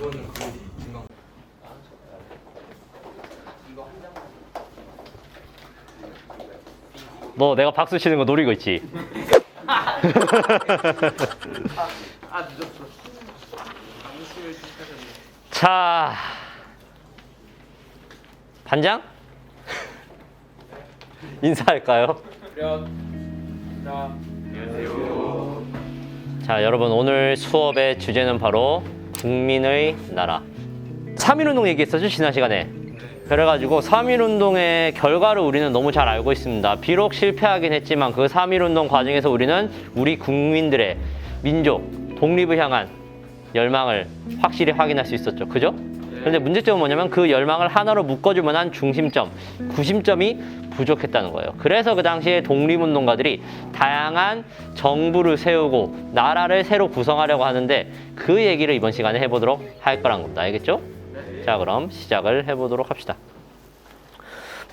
이거는 그거지. 증강. 이거 한 장만. 너 내가 박수 치는 거 노리고 있지? 늦었어. 강수를 시작하셨네. 자, 반장? 인사할까요? 안녕하세요. 자, 여러분 오늘 수업의 주제는 바로 국민의 나라. 3.1운동 얘기했었죠, 지난 시간에. 그래가지고 3.1운동의 결과를 우리는 너무 잘 알고 있습니다. 비록 실패하긴 했지만 그 3.1운동 과정에서 우리는 우리 국민들의 민족, 독립을 향한 열망을 확실히 확인할 수 있었죠. 그죠? 그런데 문제점은 뭐냐면 그 열망을 하나로 묶어줄 만한 중심점, 구심점이 부족했다는 거예요. 그래서 그 당시에 독립운동가들이 다양한 정부를 세우고 나라를 새로 구성하려고 하는데 그 얘기를 이번 시간에 해보도록 할 거란 겁니다. 알겠죠? 자, 그럼 시작을 해보도록 합시다.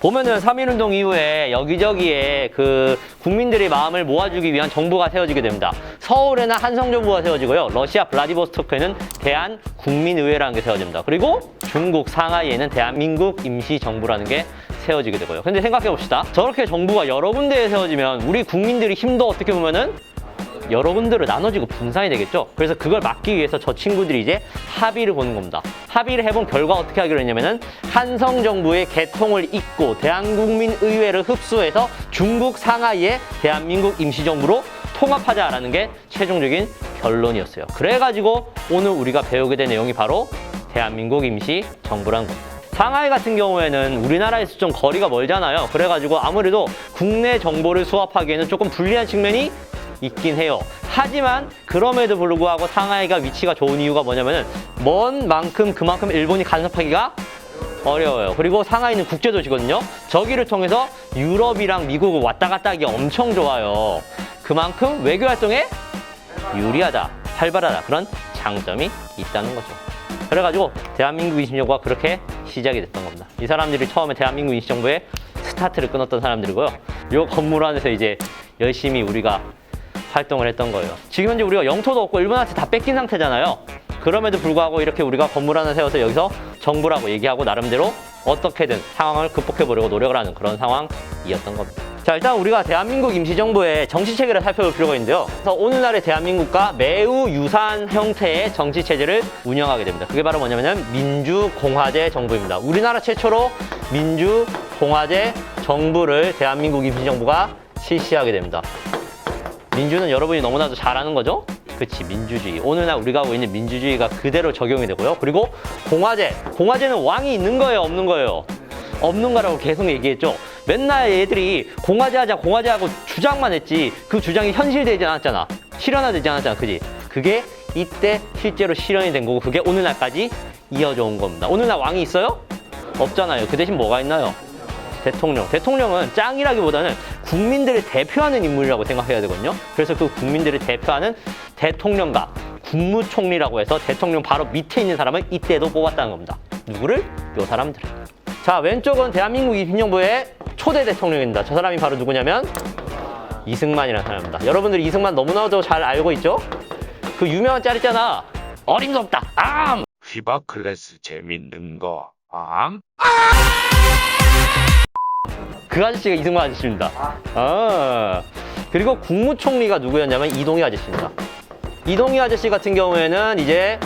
보면은 3.1운동 이후에 여기저기에 그 국민들의 마음을 모아주기 위한 정부가 세워지게 됩니다. 서울에는 한성정부가 세워지고요. 러시아 블라디보스토크에는 대한국민의회라는 게 세워집니다. 그리고 중국 상하이에는 대한민국 임시정부라는 게 세워지게 되고요. 근데 생각해 봅시다. 저렇게 정부가 여러 군데에 세워지면 우리 국민들의 힘도 어떻게 보면은 여러 군데로 나눠지고 분산이 되겠죠. 그래서 그걸 막기 위해서 저 친구들이 이제 합의를 보는 겁니다. 합의를 해본 결과 어떻게 하기로 했냐면은 한성정부의 개통을 잇고 대한국민의회를 흡수해서 중국 상하이의 대한민국 임시정부로 통합하자라는 게 최종적인 결론이었어요. 그래가지고 오늘 우리가 배우게 된 내용이 바로 대한민국 임시정부라는 겁니다. 상하이 같은 경우에는 우리나라에서 좀 거리가 멀잖아요. 그래가지고 아무래도 국내 정보를 수합하기에는 조금 불리한 측면이 있긴 해요. 하지만 그럼에도 불구하고 상하이가 위치가 좋은 이유가 뭐냐면은 먼 만큼 그만큼 일본이 간섭하기가 어려워요. 그리고 상하이는 국제도시거든요. 저기를 통해서 유럽이랑 미국을 왔다 갔다 하기 엄청 좋아요. 그만큼 외교 활동에 유리하다, 활발하다, 그런 장점이 있다는 거죠. 그래가지고 대한민국 임시정부가 그렇게 시작이 됐던 겁니다. 이 사람들이 처음에 대한민국 임시정부의 스타트를 끊었던 사람들이고요. 이 건물 안에서 이제 열심히 우리가 활동을 했던 거예요. 지금 현재 우리가 영토도 없고 일본한테 다 뺏긴 상태잖아요. 그럼에도 불구하고 이렇게 우리가 건물 하나 세워서 여기서 정부라고 얘기하고 나름대로 어떻게든 상황을 극복해보려고 노력을 하는 그런 상황이었던 겁니다. 자, 일단 우리가 대한민국 임시정부의 정치체계를 살펴볼 필요가 있는데요. 그래서 오늘날의 대한민국과 매우 유사한 형태의 정치체제를 운영하게 됩니다. 그게 바로 뭐냐면 민주공화제 정부입니다. 우리나라 최초로 민주공화제 정부를 대한민국 임시정부가 실시하게 됩니다. 민주는 여러분이 너무나도 잘 아는 거죠? 그치, 민주주의. 오늘날 우리가 하고 있는 민주주의가 그대로 적용이 되고요. 그리고 공화제. 공화제는 왕이 있는 거예요, 없는 거예요? 없는 거라고 계속 얘기했죠. 맨날 얘들이 공화제 하자, 공화제 하고 주장만 했지 그 주장이 현실되지 않았잖아. 실현화되지 않았잖아. 그지? 그게 이때 실제로 실현이 된 거고 그게 오늘날까지 이어져 온 겁니다. 오늘날 왕이 있어요? 없잖아요. 그 대신 뭐가 있나요? 대통령. 대통령은 짱이라기보다는 국민들을 대표하는 인물이라고 생각해야 되거든요. 그래서 그 국민들을 대표하는 대통령과 국무총리라고 해서 대통령 바로 밑에 있는 사람을 이때도 뽑았다는 겁니다. 누구를? 요 사람들을. 자, 왼쪽은 대한민국 임시정부의 초대 대통령입니다. 저 사람이 바로 누구냐면 이승만이라는 사람입니다. 여러분들이 이승만 너무나도 잘 알고 있죠? 그 유명한 짤 있잖아. 어림도 없다. 암! 휘바클래스 재밌는 거 암? 그 아저씨가 이승만 아저씨입니다. 그리고 국무총리가 누구였냐면 이동희 아저씨입니다. 이동희 아저씨 같은 경우에는 이제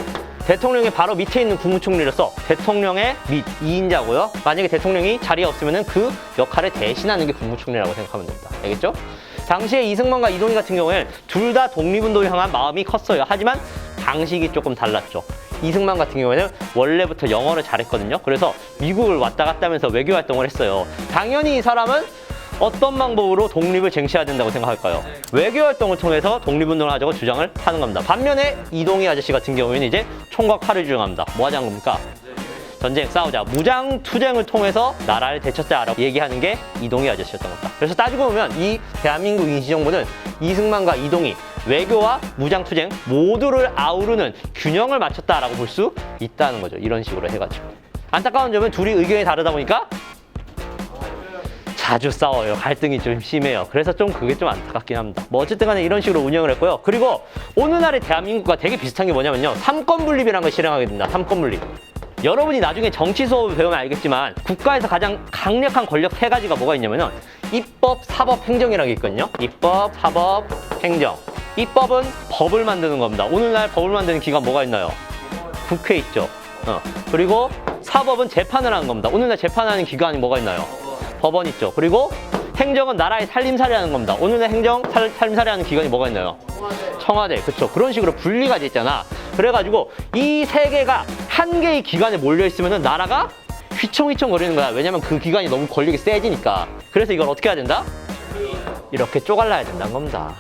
대통령의 바로 밑에 있는 국무총리로서 대통령의 밑 2인자고요. 만약에 대통령이 자리에 없으면 그 역할을 대신하는 게 국무총리라고 생각하면 됩니다. 알겠죠? 당시에 이승만과 이동희 같은 경우에는 둘 다 독립운동을 향한 마음이 컸어요. 하지만 방식이 조금 달랐죠. 이승만 같은 경우에는 원래부터 영어를 잘했거든요. 그래서 미국을 왔다 갔다 하면서 외교 활동을 했어요. 당연히 이 사람은 어떤 방법으로 독립을 쟁취해야 된다고 생각할까요? 외교 활동을 통해서 독립운동을 하자고 주장을 하는 겁니다. 반면에 이동희 아저씨 같은 경우에는 이제 총과 칼을 주장합니다. 뭐 하자는 겁니까? 전쟁 싸우자. 무장투쟁을 통해서 나라를 되찾자라고 얘기하는 게 이동희 아저씨였던 겁니다. 그래서 따지고 보면 이 대한민국 임시정부는 이승만과 이동희, 외교와 무장투쟁 모두를 아우르는 균형을 맞췄다라고 볼 수 있다는 거죠. 이런 식으로 해가지고. 안타까운 점은 둘이 의견이 다르다 보니까 자주 싸워요. 갈등이 좀 심해요. 그래서 좀 그게 좀 안타깝긴 합니다. 뭐 어쨌든 간에 이런 식으로 운영을 했고요. 그리고 오늘날의 대한민국과 되게 비슷한 게 뭐냐면요. 삼권분립이라는 걸 실행하게 됩니다. 삼권분립. 여러분이 나중에 정치 수업을 배우면 알겠지만 국가에서 가장 강력한 권력 세 가지가 뭐가 있냐면은 입법, 사법, 행정이라는 게 있거든요. 입법, 사법, 행정. 입법은 법을 만드는 겁니다. 오늘날 법을 만드는 기관 뭐가 있나요? 국회 있죠. 그리고 사법은 재판을 하는 겁니다. 오늘날 재판하는 기관이 뭐가 있나요? 법원 있죠. 그리고 행정은 나라의 살림살이 하는 겁니다. 오늘날 행정, 살림살이 하는 기관이 뭐가 있나요? 청와대. 그쵸. 그런 식으로 분리가 돼 있잖아. 그래가지고 이 세 개가 한 개의 기관에 몰려 있으면 나라가 휘청휘청 거리는 거야. 왜냐면 그 기관이 너무 권력이 세지니까. 그래서 이걸 어떻게 해야 된다? 이렇게 쪼갈라야 된다는 겁니다.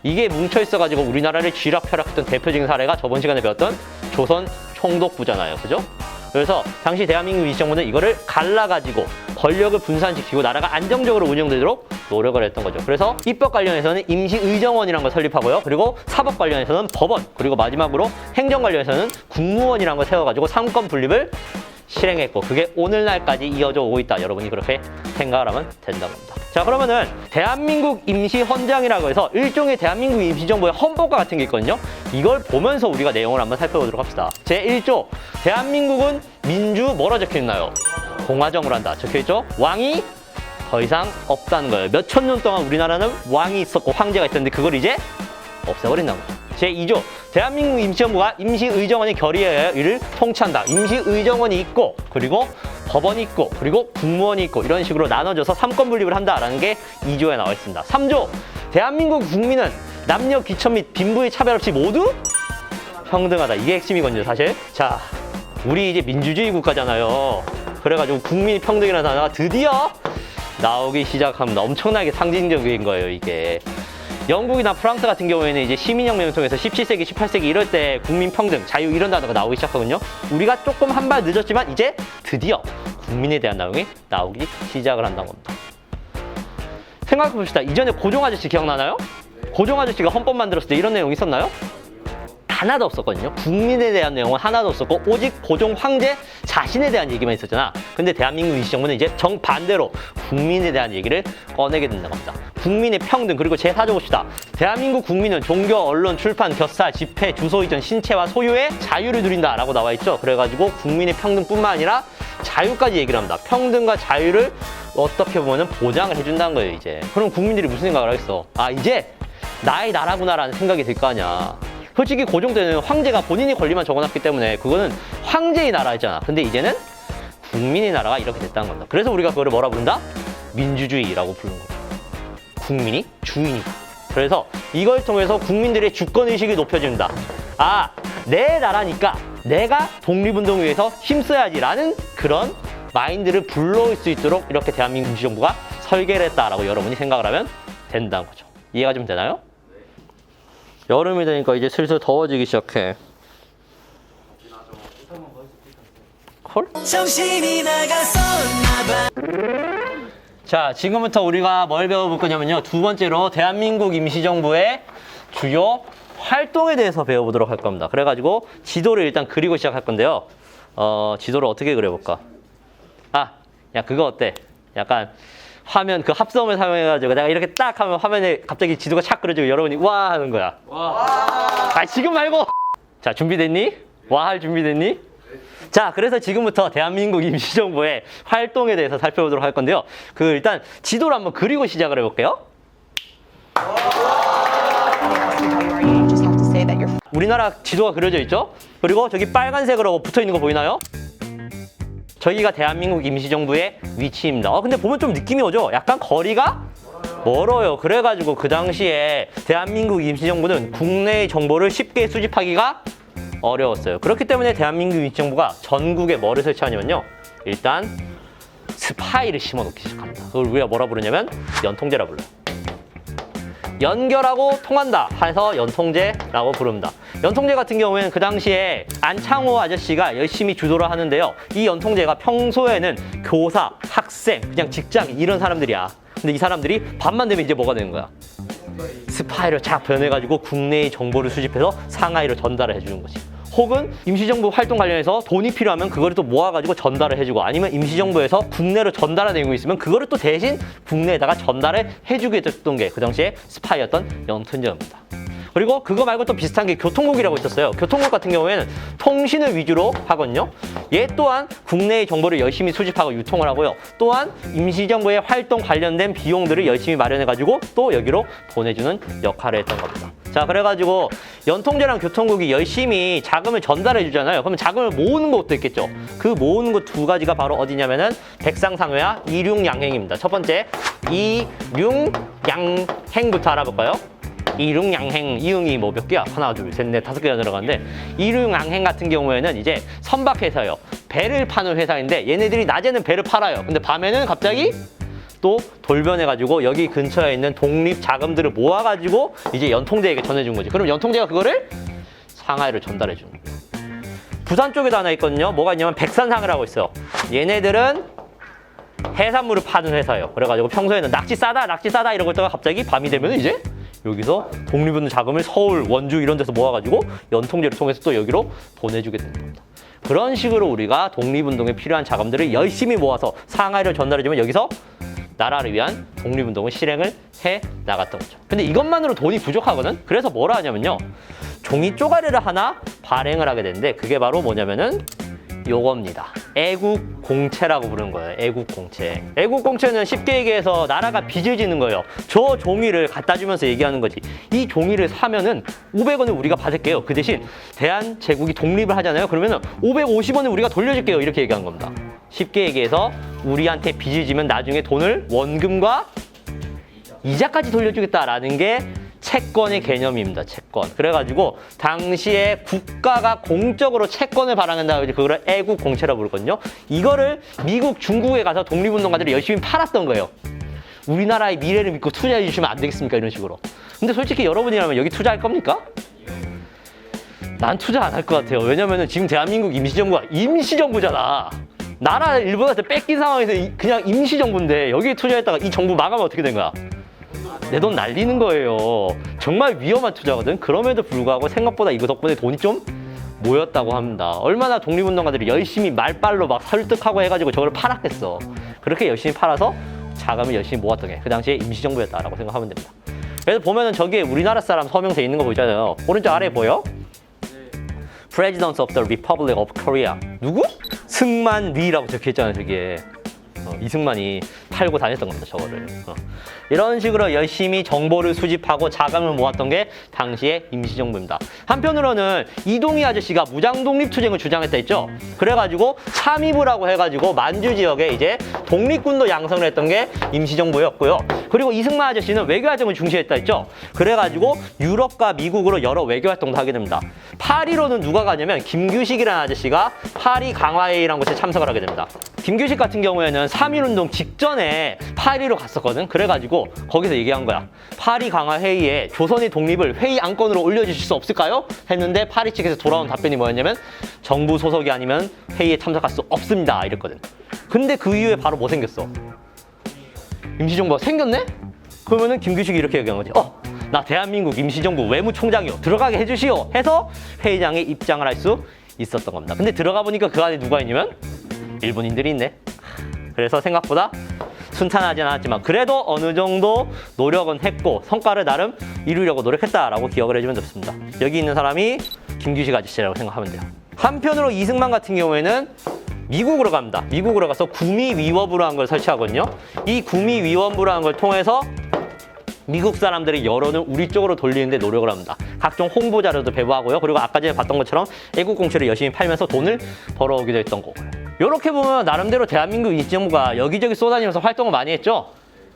이게 뭉쳐 있어가지고 우리나라를 쥐락펴락했던 대표적인 사례가 저번 시간에 배웠던 조선 총독부잖아요. 그죠? 그래서 당시 대한민국 임시정부는 이거를 갈라가지고 권력을 분산시키고 나라가 안정적으로 운영되도록 노력을 했던 거죠. 그래서 입법 관련해서는 임시의정원이라는 걸 설립하고요. 그리고 사법 관련해서는 법원, 그리고 마지막으로 행정 관련해서는 국무원이라는 걸 세워가지고 삼권 분립을 실행했고 그게 오늘날까지 이어져 오고 있다. 여러분이 그렇게 생각을 하면 된다고 합니다. 자, 그러면은 대한민국 임시헌장이라고 해서 일종의 대한민국 임시정부의 헌법과 같은 게 있거든요. 이걸 보면서 우리가 내용을 한번 살펴보도록 합시다. 제1조 대한민국은 민주 뭐라 적혀있나요? 공화정으로 한다. 적혀있죠? 왕이 더 이상 없다는 거예요. 몇천 년 동안 우리나라는 왕이 있었고 황제가 있었는데 그걸 이제 없애버린다는 거죠. 제2조 대한민국 임시정부가 임시의정원의 결의에 의해 이를 통치한다. 임시의정원이 있고 그리고 법원이 있고 그리고 국무원이 있고 이런 식으로 나눠져서 삼권 분립을 한다라는 게 2조에 나와 있습니다. 3조 대한민국 국민은 남녀 귀천 및 빈부의 차별 없이 모두 평등하다. 이게 핵심이거든요, 사실. 자, 우리 이제 민주주의 국가잖아요. 그래가지고 국민 평등이라는 단어가 드디어 나오기 시작합니다. 엄청나게 상징적인 거예요, 이게. 영국이나 프랑스 같은 경우에는 이제 시민혁명을 통해서 17세기, 18세기 이럴 때 국민평등, 자유 이런 단어가 나오기 시작하거든요. 우리가 조금 한 발 늦었지만 이제 드디어 국민에 대한 내용이 나오기 시작을 한다는 겁니다. 생각해봅시다. 이전에 고종 아저씨 기억나나요? 고종 아저씨가 헌법 만들었을 때 이런 내용이 있었나요? 하나도 없었거든요. 국민에 대한 내용은 하나도 없었고 오직 고종 황제 자신에 대한 얘기만 있었잖아. 근데 대한민국 임시정부는 이제 정반대로 국민에 대한 얘기를 꺼내게 된다고 합니다. 국민의 평등, 그리고 제4조 봅시다. 대한민국 국민은 종교, 언론, 출판, 격사, 집회, 주소 이전, 신체와 소유의 자유를 누린다라고 나와 있죠. 그래가지고 국민의 평등뿐만 아니라 자유까지 얘기를 합니다. 평등과 자유를 어떻게 보면 보장을 해준다는 거예요, 이제. 그럼 국민들이 무슨 생각을 하겠어? 아, 이제 나의 나라구나라는 생각이 들 거 아니야. 솔직히 고종 때는 황제가 본인의 권리만 적어놨기 때문에 그거는 황제의 나라였잖아. 근데 이제는 국민의 나라가 이렇게 됐다는 겁니다. 그래서 우리가 그거를 뭐라 부른다? 민주주의라고 부르는 겁니다. 국민이 주인이다. 그래서 이걸 통해서 국민들의 주권의식이 높여진다. 아, 내 나라니까 내가 독립운동 위해서 힘써야지라는 그런 마인드를 불러올 수 있도록 이렇게 대한민국 임시정부가 설계를 했다라고 여러분이 생각을 하면 된다는 거죠. 이해가 좀 되나요? 여름이 되니까 이제 슬슬 더워지기 시작해. 헐? 정신이 나갔었나봐. 자, 지금부터 우리가 뭘 배워볼 거냐면요. 두 번째로 대한민국 임시정부의 주요 활동에 대해서 배워보도록 할 겁니다. 그래가지고 지도를 일단 그리고 시작할 건데요. 지도를 어떻게 그려볼까? 아, 야, 그거 어때? 약간 화면 그 합성을 사용해가지고 내가 이렇게 딱 하면 화면에 갑자기 지도가 착 그려지고 여러분이 와 하는 거야. 와. 아, 지금 말고. 자, 준비됐니? 와 할 준비됐니? 자, 그래서 지금부터 대한민국 임시정부의 활동에 대해서 살펴보도록 할 건데요. 일단 지도를 한번 그리고 시작을 해볼게요. 우리나라 지도가 그려져 있죠? 그리고 저기 빨간색으로 붙어 있는 거 보이나요? 저기가 대한민국 임시정부의 위치입니다. 근데 보면 좀 느낌이 오죠? 약간 거리가 멀어요. 그래가지고 그 당시에 대한민국 임시정부는 국내의 정보를 쉽게 수집하기가 어려웠어요. 그렇기 때문에 대한민국 임시정부가 전국에 뭐를 설치하냐면요. 일단 스파이를 심어놓기 시작합니다. 그걸 우리가 뭐라 부르냐면 연통제라 불러요. 연결하고 통한다 해서 연통제라고 부릅니다. 연통제 같은 경우에는 그 당시에 안창호 아저씨가 열심히 주도를 하는데요. 이 연통제가 평소에는 교사, 학생, 그냥 직장인 이런 사람들이야. 근데 이 사람들이 밤만 되면 이제 뭐가 되는 거야? 스파이를 착 변해가지고 국내의 정보를 수집해서 상하이로 전달을 해주는 거지. 혹은 임시정부 활동 관련해서 돈이 필요하면 그거를 또 모아가지고 전달을 해주고 아니면 임시정부에서 국내로 전달할 내용이 있으면 그거를 또 대신 국내에다가 전달을 해주게 됐던 게 그 당시에 스파이였던 연통제입니다. 그리고 그거 말고 또 비슷한 게 교통국이라고 있었어요. 교통국 같은 경우에는 통신을 위주로 하거든요. 얘 또한 국내의 정보를 열심히 수집하고 유통을 하고요. 또한 임시정부의 활동 관련된 비용들을 열심히 마련해가지고 또 여기로 보내주는 역할을 했던 겁니다. 자, 그래가지고 연통제랑 교통국이 열심히 자금을 전달해 주잖아요. 그러면 자금을 모으는 것도 있겠죠. 그 모으는 것 두 가지가 바로 어디냐면은 백상상회와 이륙양행입니다. 첫 번째, 이륙양행부터 알아볼까요? 이륙양행, 이응이 뭐 몇 개야? 하나, 둘, 셋, 넷, 다섯 개가 들어가는데 이륙양행 같은 경우에는 이제 선박회사예요. 배를 파는 회사인데 얘네들이 낮에는 배를 팔아요. 근데 밤에는 갑자기 또 돌변해가지고 여기 근처에 있는 독립 자금들을 모아가지고 이제 연통제에게 전해준 거지. 그럼 연통제가 그거를 상하이를 전달해주는 거예요. 부산 쪽에도 하나 있거든요. 뭐가 있냐면 백산상회라고 있어요. 얘네들은 해산물을 파는 회사예요. 그래가지고 평소에는 낚시 싸다 이러고 있다가 갑자기 밤이 되면 이제 여기서 독립운동 자금을 서울, 원주 이런 데서 모아가지고 연통제를 통해서 또 여기로 보내주게 되는 겁니다. 그런 식으로 우리가 독립운동에 필요한 자금들을 열심히 모아서 상하이를 전달해주면 여기서 나라를 위한 독립운동을 실행을 해 나갔던 거죠. 근데 이것만으로 돈이 부족하거든? 그래서 뭐라 하냐면요. 종이 쪼가리를 하나 발행을 하게 되는데 그게 바로 뭐냐면은 요겁니다. 애국공채라고 부르는 거예요. 애국공채. 애국공채는 쉽게 얘기해서 나라가 빚을 지는 거예요. 저 종이를 갖다 주면서 얘기하는 거지. 이 종이를 사면은 500원을 우리가 받을게요. 그 대신 대한제국이 독립을 하잖아요. 그러면은 550원을 우리가 돌려줄게요. 이렇게 얘기한 겁니다. 쉽게 얘기해서 우리한테 빚을 지면 나중에 돈을 원금과 이자까지 돌려주겠다라는 게 채권의 개념입니다. 채권. 그래가지고 당시에 국가가 공적으로 채권을 발행한다. 그걸 애국공채라고 부르거든요. 이거를 미국, 중국에 가서 독립운동가들이 열심히 팔았던 거예요. 우리나라의 미래를 믿고 투자해 주시면 안 되겠습니까? 이런 식으로. 근데 솔직히 여러분이라면 여기 투자할 겁니까? 난 투자 안 할 것 같아요. 왜냐면은 지금 대한민국 임시정부가 임시정부잖아. 나라 일본한테 뺏긴 상황에서 그냥 임시정부인데 여기에 투자했다가 이 정부 망하면 어떻게 된 거야? 내 돈 날리는 거예요. 정말 위험한 투자거든. 그럼에도 불구하고 생각보다 이거 덕분에 돈이 좀 모였다고 합니다. 얼마나 독립운동가들이 열심히 말빨로 막 설득하고 해가지고 저걸 팔았겠어. 그렇게 열심히 팔아서 자금을 열심히 모았던 게 그 당시에 임시정부였다라고 생각하면 됩니다. 그래서 보면은 저기에 우리나라 사람 서명서 있는 거 보이잖아요. 오른쪽 아래에 보여? President of the Republic of Korea. 누구? 승만리라고 적혀있잖아요, 저기에. 이승만이 팔고 다녔던 겁니다, 저거를. 이런 식으로 열심히 정보를 수집하고 자금을 모았던 게 당시의 임시정부입니다. 한편으로는 이동희 아저씨가 무장독립투쟁을 주장했다 했죠. 그래가지고 참의부라고 해가지고 만주 지역에 이제 독립군도 양성을 했던 게 임시정부였고요. 그리고 이승만 아저씨는 외교활동을 중시했다 했죠. 그래가지고 유럽과 미국으로 여러 외교활동도 하게 됩니다. 파리로는 누가 가냐면 김규식이라는 아저씨가 파리 강화회의라는 곳에 참석을 하게 됩니다. 김규식 같은 경우에는 3.1운동 직전에 파리로 갔었거든. 그래가지고 거기서 얘기한 거야. 파리 강화 회의에 조선의 독립을 회의 안건으로 올려주실 수 없을까요? 했는데 파리 측에서 돌아온 답변이 뭐였냐면 정부 소속이 아니면 회의에 참석할 수 없습니다. 이랬거든. 근데 그 이후에 바로 뭐 생겼어? 임시정부가 생겼네? 그러면은 김규식이 이렇게 얘기한 거지. 나 대한민국 임시정부 외무총장이요. 들어가게 해주시오. 해서 회의장에 입장을 할 수 있었던 겁니다. 근데 들어가 보니까 그 안에 누가 있냐면 일본인들이 있네. 그래서 생각보다 순탄하진 않았지만 그래도 어느 정도 노력은 했고 성과를 나름 이루려고 노력했다라고 기억을 해주면 좋습니다. 여기 있는 사람이 김규식 아저씨라고 생각하면 돼요. 한편으로 이승만 같은 경우에는 미국으로 갑니다. 미국으로 가서 구미위원부라는 걸 설치하거든요. 이 구미위원부라는 걸 통해서 미국 사람들의 여론을 우리 쪽으로 돌리는데 노력을 합니다. 각종 홍보 자료도 배부하고요. 그리고 아까 전에 봤던 것처럼 애국공채를 열심히 팔면서 돈을 벌어오기도 했던 거고요. 이렇게 보면 나름대로 대한민국 임시정부가 여기저기 쏘다니면서 활동을 많이 했죠.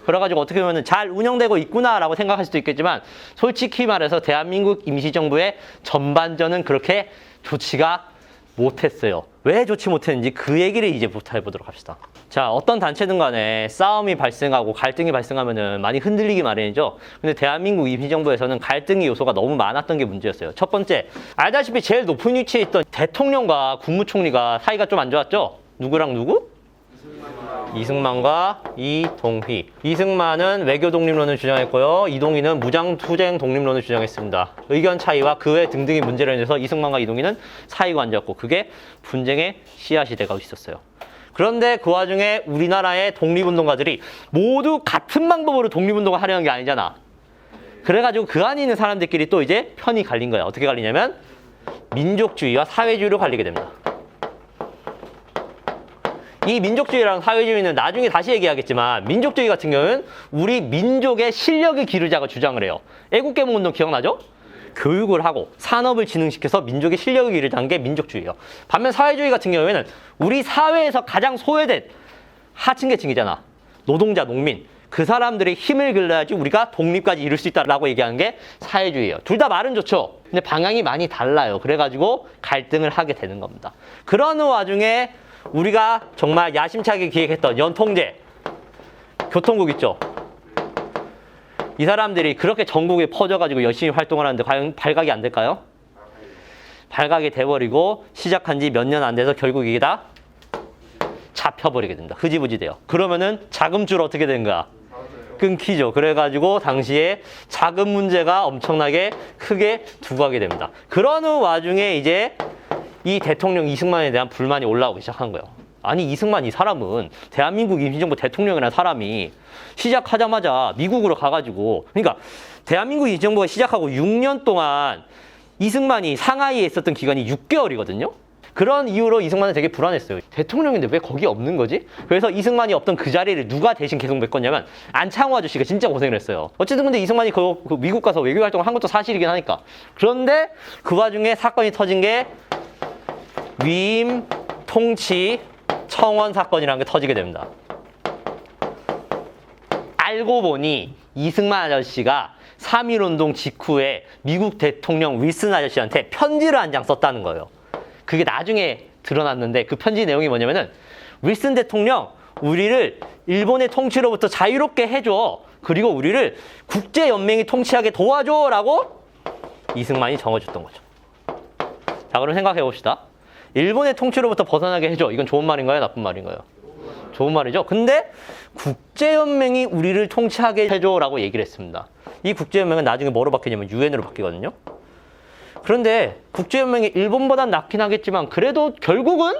그래가지고 어떻게 보면 잘 운영되고 있구나라고 생각할 수도 있겠지만 솔직히 말해서 대한민국 임시정부의 전반전은 그렇게 좋지가 못했어요. 왜 좋지 못했는지 그 얘기를 이제부터 해보도록 합시다. 자, 어떤 단체든 간에 싸움이 발생하고 갈등이 발생하면은 많이 흔들리기 마련이죠. 근데 대한민국 임시정부에서는 갈등의 요소가 너무 많았던 게 문제였어요. 첫 번째, 알다시피 제일 높은 위치에 있던 대통령과 국무총리가 사이가 좀 안 좋았죠? 누구랑 누구? 이승만과 이동휘. 이승만은 외교 독립론을 주장했고요. 이동휘는 무장투쟁 독립론을 주장했습니다. 의견 차이와 그 외 등등의 문제로 인해서 이승만과 이동휘는 사이가 안 좋았고 그게 분쟁의 씨앗이 되고 있었어요. 그런데 그 와중에 우리나라의 독립운동가들이 모두 같은 방법으로 독립운동을 하려는 게 아니잖아. 그래가지고 그 안에 있는 사람들끼리 또 이제 편이 갈린 거야. 어떻게 갈리냐면 민족주의와 사회주의로 갈리게 됩니다. 이 민족주의랑 사회주의는 나중에 다시 얘기하겠지만 민족주의 같은 경우는 우리 민족의 실력을 기르자고 주장을 해요. 애국개몽운동 기억나죠? 교육을 하고 산업을 진흥시켜서 민족의 실력을 기르자는 게 민족주의예요. 반면 사회주의 같은 경우에는 우리 사회에서 가장 소외된 하층계층이잖아. 노동자, 농민. 그 사람들의 힘을 길러야지 우리가 독립까지 이룰 수 있다라고 얘기하는 게 사회주의예요. 둘 다 말은 좋죠. 근데 방향이 많이 달라요. 그래가지고 갈등을 하게 되는 겁니다. 그런 와중에 우리가 정말 야심차게 기획했던 연통제, 교통국 있죠. 이 사람들이 그렇게 전국에 퍼져가지고 열심히 활동을 하는데 과연 발각이 안 될까요? 발각이 돼버리고 시작한 지 몇 년 안 돼서 결국 이게 다 잡혀버리게 된다. 흐지부지 돼요. 그러면은 자금줄 어떻게 된 거야? 끊기죠. 그래가지고 당시에 자금 문제가 엄청나게 크게 두고 가게 됩니다. 그런 와중에 이제 이 대통령 이승만에 대한 불만이 올라오기 시작한 거예요. 아니 이승만 이 사람은 대한민국 임시정부 대통령이라는 사람이 시작하자마자 미국으로 가가지고 그러니까 대한민국 임시정부가 시작하고 6년 동안 이승만이 상하이에 있었던 기간이 6개월이거든요. 그런 이유로 이승만은 되게 불안했어요. 대통령인데 왜 거기 없는 거지? 그래서 이승만이 없던 그 자리를 누가 대신 계속 메꿨냐면 안창호 아저씨가 진짜 고생을 했어요. 어쨌든 근데 이승만이 그 미국 가서 외교 활동을 한 것도 사실이긴 하니까. 그런데 그 와중에 사건이 터진 게 위임 통치 청원 사건이라는 게 터지게 됩니다. 알고 보니 이승만 아저씨가 3.1운동 직후에 미국 대통령 윌슨 아저씨한테 편지를 한 장 썼다는 거예요. 그게 나중에 드러났는데 그 편지 내용이 뭐냐면은 윌슨 대통령 우리를 일본의 통치로부터 자유롭게 해줘. 그리고 우리를 국제연맹이 통치하게 도와줘 라고 이승만이 적어줬던 거죠. 자, 그럼 생각해 봅시다. 일본의 통치로부터 벗어나게 해줘. 이건 좋은 말인가요? 나쁜 말인가요? 좋은 말이죠. 근데 국제연맹이 우리를 통치하게 해줘라고 얘기를 했습니다. 이 국제연맹은 나중에 뭐로 바뀌냐면 유엔으로 바뀌거든요. 그런데 국제연맹이 일본보단 낫긴 하겠지만 그래도 결국은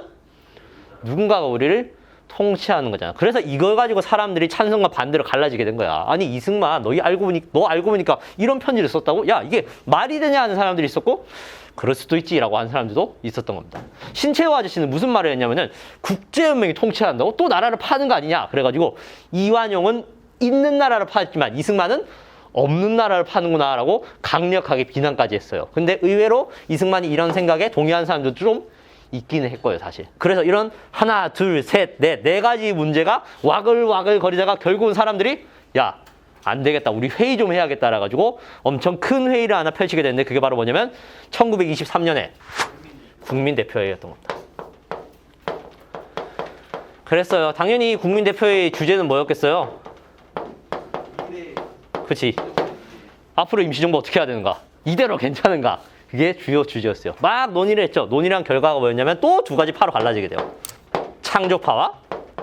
누군가가 우리를 통치하는 거잖아. 그래서 이걸 가지고 사람들이 찬성과 반대로 갈라지게 된 거야. 아니 이승만 너 알고 보니까 이런 편지를 썼다고? 야 이게 말이 되냐 하는 사람들이 있었고 그럴 수도 있지라고 하는 사람들도 있었던 겁니다. 신채호 아저씨는 무슨 말을 했냐면은 국제연맹이 통치한다고 또 나라를 파는 거 아니냐. 그래가지고 이완용은 있는 나라를 파했지만 이승만은 없는 나라를 파는구나 라고 강력하게 비난까지 했어요. 근데 의외로 이승만이 이런 생각에 동의한 사람도 좀 있기는 했고요, 사실. 그래서 이런 하나, 둘, 셋, 넷, 네 가지 문제가 와글와글 거리다가 결국은 사람들이 야, 안 되겠다. 우리 회의 좀 해야겠다. 라가지고 엄청 큰 회의를 하나 펼치게 됐는데 그게 바로 뭐냐면 1923년에 국민대표회의였던 겁니다. 그랬어요. 당연히 국민대표회의 주제는 뭐였겠어요? 그치. 앞으로 임시정부 어떻게 해야 되는가? 이대로 괜찮은가? 그게 주요 주제였어요. 막 논의를 했죠. 논의란 결과가 뭐였냐면 또 두 가지 파로 갈라지게 돼요. 창조파와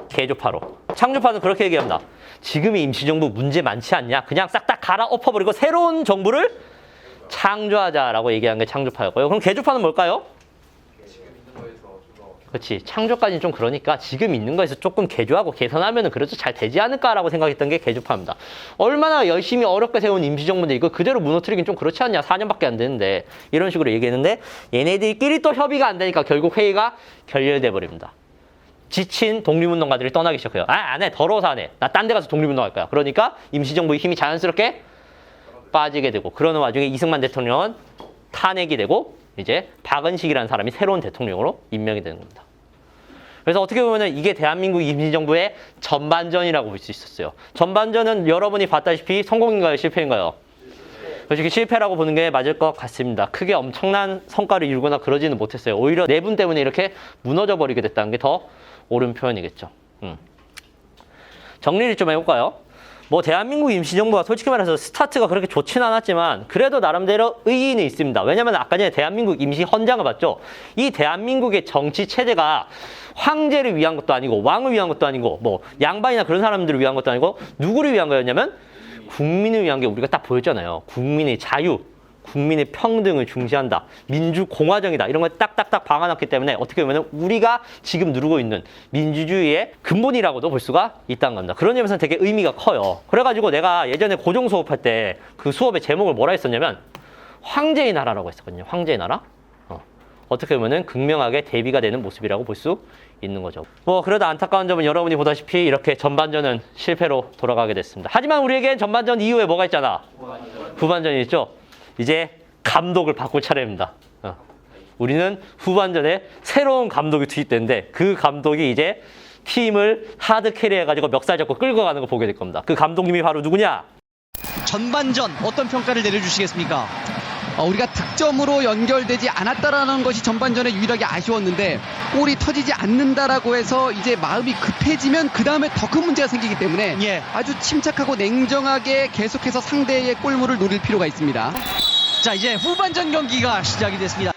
개조파로. 창조파는 그렇게 얘기합니다. 지금의 임시정부 문제 많지 않냐? 그냥 싹 다 갈아엎어버리고 새로운 정부를 창조하자라고 얘기한 게 창조파였고요. 그럼 개조파는 뭘까요? 그렇지. 창조까지는 좀 그러니까 지금 있는 거에서 조금 개조하고 개선하면 그래도 잘 되지 않을까라고 생각했던 게 개조파입니다. 얼마나 열심히 어렵게 세운 임시정부인데 이거 그대로 무너뜨리긴 좀 그렇지 않냐. 4년밖에 안 되는데 이런 식으로 얘기했는데 얘네들끼리 또 협의가 안 되니까 결국 회의가 결렬돼 버립니다. 지친 독립운동가들이 떠나기 시작해요. 안 해. 더러워서 안 해. 나 딴 데 가서 독립운동할 거야. 그러니까 임시정부의 힘이 자연스럽게 빠지게 되고 그러는 와중에 이승만 대통령은 탄핵이 되고 이제 박은식이라는 사람이 새로운 대통령으로 임명이 되는 겁니다. 그래서 어떻게 보면 이게 대한민국 임시정부의 전반전이라고 볼 수 있었어요. 전반전은 여러분이 봤다시피 성공인가요? 실패인가요? 솔직히 실패라고 보는 게 맞을 것 같습니다. 크게 엄청난 성과를 이루거나 그러지는 못했어요. 오히려 내분 때문에 이렇게 무너져 버리게 됐다는 게 더 옳은 표현이겠죠. 정리를 좀 해볼까요? 뭐 대한민국 임시정부가 솔직히 말해서 스타트가 그렇게 좋지는 않았지만 그래도 나름대로 의의는 있습니다. 왜냐면 아까 전에 대한민국 임시 헌장을 봤죠. 이 대한민국의 정치 체제가 황제를 위한 것도 아니고 왕을 위한 것도 아니고 뭐 양반이나 그런 사람들을 위한 것도 아니고 누구를 위한 거였냐면 국민을 위한 게 우리가 딱 보였잖아요. 국민의 자유, 국민의 평등을 중시한다. 민주공화정이다. 이런 걸 딱딱딱 박아놨기 때문에 어떻게 보면 우리가 지금 누르고 있는 민주주의의 근본이라고도 볼 수가 있다는 겁니다. 그런 점에서는 되게 의미가 커요. 그래가지고 내가 예전에 고정 수업할 때 그 수업의 제목을 뭐라 했었냐면 황제의 나라라고 했었거든요. 황제의 나라? 어떻게 보면은 극명하게 대비가 되는 모습이라고 볼 수 있는 거죠. 뭐 그래도 안타까운 점은 여러분이 보다시피 이렇게 전반전은 실패로 돌아가게 됐습니다. 하지만 우리에겐 전반전 이후에 뭐가 있잖아. 후반전이 있죠. 이제 감독을 바꿀 차례입니다. 우리는 후반전에 새로운 감독이 투입되는데 그 감독이 이제 팀을 하드 캐리해가지고 멱살 잡고 끌고 가는 거 보게 될 겁니다. 그 감독님이 바로 누구냐? 전반전 어떤 평가를 내려주시겠습니까? 우리가 득점으로 연결되지 않았다라는 것이 전반전에 유일하게 아쉬웠는데 골이 터지지 않는다라고 해서 이제 마음이 급해지면 그 다음에 더 큰 문제가 생기기 때문에 아주 침착하고 냉정하게 계속해서 상대의 골문을 노릴 필요가 있습니다. 자, 이제 후반전 경기가 시작이 됐습니다.